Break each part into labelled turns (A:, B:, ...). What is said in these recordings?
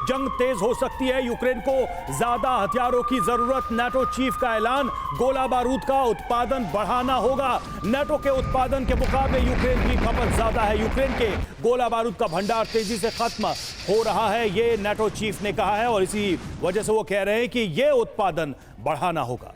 A: जंग तेज हो सकती है। यूक्रेन को ज्यादा हथियारों की जरूरत। नाटो चीफ का ऐलान, गोला बारूद का उत्पादन बढ़ाना होगा। नाटो के उत्पादन के मुकाबले यूक्रेन की खपत ज्यादा है। यूक्रेन के गोला बारूद का भंडार तेजी से खत्म हो रहा है, ये नाटो चीफ ने कहा है और इसी वजह से वो कह रहे हैं कि ये उत्पादन बढ़ाना होगा।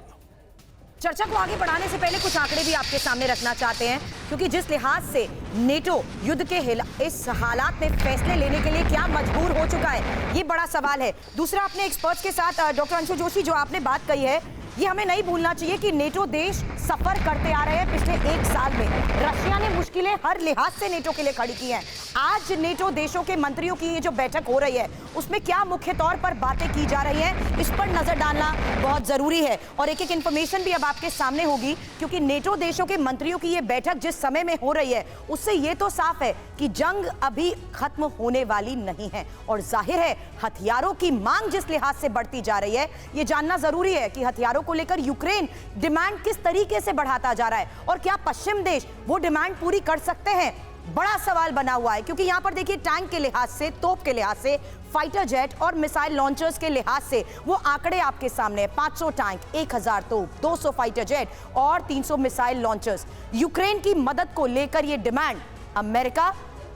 B: चर्चा को आगे बढ़ाने से पहले कुछ आंकड़े भी आपके सामने रखना चाहते हैं, क्योंकि जिस लिहाज से नेटो युद्ध के इस हालात में फैसले लेने के लिए क्या मजबूर हो चुका है, ये बड़ा सवाल है। दूसरा, अपने एक्सपर्ट्स के साथ डॉक्टर अंशु जोशी, जो आपने बात कही है, ये हमें नहीं भूलना चाहिए कि नेटो देश सफर करते आ रहे हैं पिछले 1 साल में। रशिया ने मुश्किलें हर लिहाज से नेटो के लिए खड़ी की हैं। आज नेटो देशों के मंत्रियों की ये जो बैठक हो रही है, उसमें क्या मुख्य तौर पर बातें की जा रही हैं, इस पर नजर डालना बहुत जरूरी है। और एक एक इंफॉर्मेशन भी अब आपके सामने होगी, क्योंकि नेटो देशों के मंत्रियों की ये बैठक जिस समय में हो रही है, उससे ये तो साफ है कि जंग अभी खत्म होने वाली नहीं है। और जाहिर है, हथियारों की मांग जिस लिहाज से बढ़ती जा रही है, ये जानना जरूरी है कि हथियारों को लेकर यूक्रेन डिमांड किस तरीके से बढ़ाता जा रहा है और क्या पश्चिम देश वो डिमांड पूरी कर सकते हैं, बड़ा सवाल बना हुआ है। क्योंकि यहां पर देखिए, टैंक के लिहाज से, तोप के लिहाज से, फाइटर जेट और मिसाइल लॉन्चर्स के लिहाज से वो आंकड़े आपके सामने, 500 टैंक, 1000 तोप, 200 फाइटर जेट और 300 मिसाइल लॉन्चर्स। यूक्रेन की मदद को लेकर ये डिमांड अमेरिका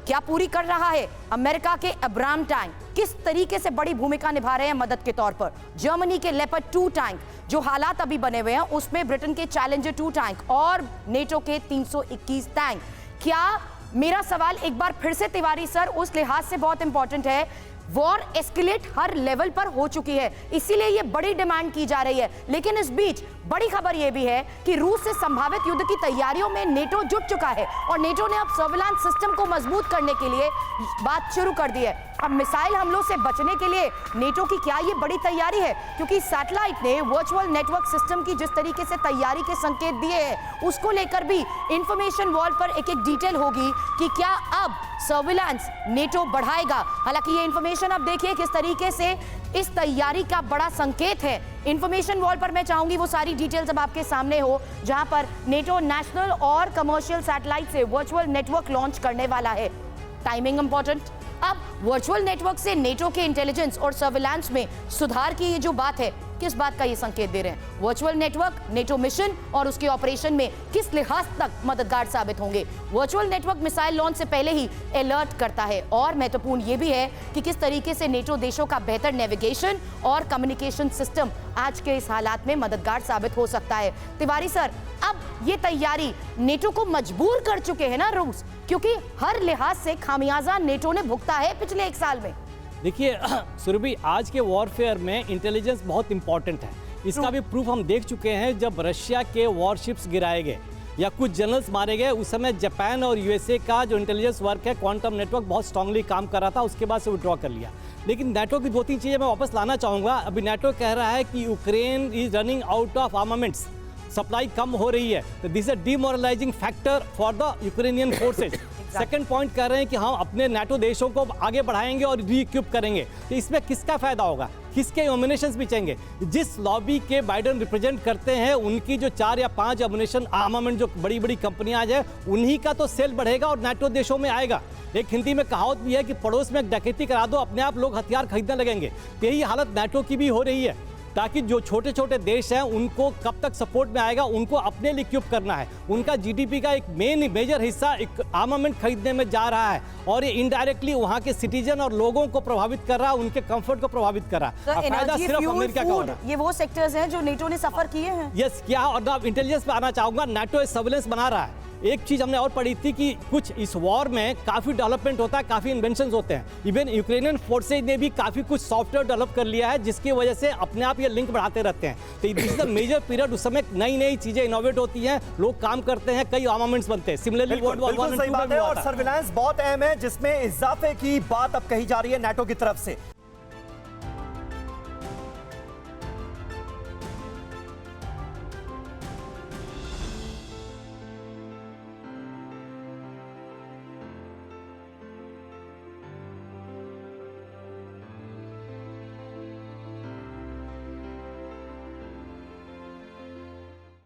B: क्या पूरी कर रहा है? अमेरिका के अब्राम टैंक किस तरीके से बड़ी भूमिका निभा रहे हैं मदद के तौर पर? जर्मनी के लेपर्ड 2 टैंक, जो हालात अभी बने हुए हैं उसमें ब्रिटेन के चैलेंजर 2 टैंक और नेटो के 321 टैंक। क्या, मेरा सवाल एक बार फिर से तिवारी सर उस लिहाज से बहुत इंपॉर्टेंट है, वॉर एस्केलेट हर लेवल पर हो चुकी है, इसीलिए ये बड़ी डिमांड की जा रही है। लेकिन इस बीच बड़ी खबर यह भी है कि रूस से संभावित युद्ध की तैयारियों में नेटो जुट चुका है और नेटो ने अब सर्विलांस सिस्टम को मजबूत करने के लिए बात शुरू कर दी है। अब मिसाइल हमलों से बचने के लिए नेटो की क्या ये बड़ी तैयारी है? क्योंकि सैटेलाइट ने वर्चुअल नेटवर्क सिस्टम की जिस तरीके से तैयारी के संकेत दिए हैं, उसको लेकर भी इंफॉर्मेशन वॉल पर एक एक डिटेल होगी कि क्या अब सर्विलांस नेटो बढ़ाएगा। हालांकि ये इंफॉर्मेशन अब देखिए किस तरीके से इस तैयारी का बड़ा संकेत है। इंफॉर्मेशन वॉल पर मैं चाहूंगी वो सारी डिटेल्स अब आपके सामने हो, जहां पर नेटो नेशनल और कमर्शियल सैटेलाइट से वर्चुअल नेटवर्क लॉन्च करने वाला है। Timing important. अब वर्चुअल नेटवर्क से नेटो के इंटेलिजेंस और सर्विलांस में सुधार की ये जो बात है, किस बात का ये संकेत दे रहे हैं? वर्चुअल नेटवर्क नेटो मिशन और उसके ऑपरेशन में किस लिहाज तक मददगार साबित होंगे? वर्चुअल नेटवर्क मिसाइल लॉन्च से पहले ही अलर्ट करता है और महत्वपूर्ण ये भी है कि किस तरीके से नेटो देशों का बेहतर नेविगेशन और कम्युनिकेशन सिस्टम आज के इस हालात में मददगार साबित हो सकता है। तिवारी सर, अब ये तैयारी नेटो को मजबूर कर चुके हैं ना रूस, क्योंकि हर लिहाज से खामियाजा नेटो ने भुगता है पिछले 1 साल में।
C: देखिए सुरभि, आज के वॉरफेयर में इंटेलिजेंस बहुत इंपॉर्टेंट है। इसका भी प्रूफ हम देख चुके हैं। जब रशिया के वॉरशिप्स गिराए गए या कुछ जनरल्स मारे गए, उस समय जापान और यूएसए का जो इंटेलिजेंस वर्क है, क्वांटम नेटवर्क बहुत स्ट्रांगली काम कर रहा था। उसके बाद से विड्रॉ कर लिया। लेकिन नाटो की 2-3 चीज़ें मैं वापस लाना चाहूँगा। अभी नाटो कह रहा है कि Ukraine is running out of armaments, supply कम हो रही है, तो this is demoralising factor for the Ukrainian forces. Second point कह रहे हैं कि हम अपने नाटो देशों को आगे बढ़ाएंगे और री-इक्विप करेंगे। तो इसमें किसका फायदा होगा, किसके एम्युनिशंस बिचेंगे? जिस लॉबी के बाइडेन रिप्रेजेंट करते हैं, उनकी जो 4 या 5 एम्युनिशन आर्मामेंट जो बड़ी बड़ी कंपनियां आज है, उन्हीं का तो सेल बढ़ेगा और नाटो देशों में आएगा। एक हिंदी में कहावत भी है कि पड़ोस में डकैती करा दो, अपने आप लोग हथियार खरीदने लगेंगे। यही हालत नाटो की भी हो रही है, ताकि जो छोटे छोटे देश हैं उनको कब तक सपोर्ट में आएगा, उनको अपने लिए इक्विप करना है। उनका जीडीपी का एक मेजर हिस्सा एक आर्मामेंट खरीदने में जा रहा है और ये इनडायरेक्टली वहां के सिटीजन और लोगों को प्रभावित कर रहा है, उनके कंफर्ट को प्रभावित कर रहा है। फायदा सिर्फ अमेरिका का हो रहा है।
B: ये वो सेक्टर्स हैं जो नेटो ने सफर किए हैं।
C: यस, क्या और इंटेलिजेंस पे आना चाहूंगा। नाटो सर्विलेंस बना रहा है। एक चीज हमने और पढ़ी थी कि कुछ इस वॉर में काफी डेवलपमेंट होता है, काफी इन्वेंशंस होते हैं। इवन यूक्रेनियन फोर्सेज ने भी काफी कुछ सॉफ्टवेयर डेवलप कर लिया है, जिसकी वजह से अपने आप ये लिंक बढ़ाते रहते हैं। तो this is the major period, उस समय नई नई चीजें इनोवेट होती हैं, लोग काम करते हैं, कई आर्मामेंट्स बनते हैं। सिमिलरली वर्ल्ड वॉर 1 और 2 में भी
D: और सर्विलांस बहुत अहम है, जिसमें इजाफे की बात अब कही जा रही है नाटो की तरफ से।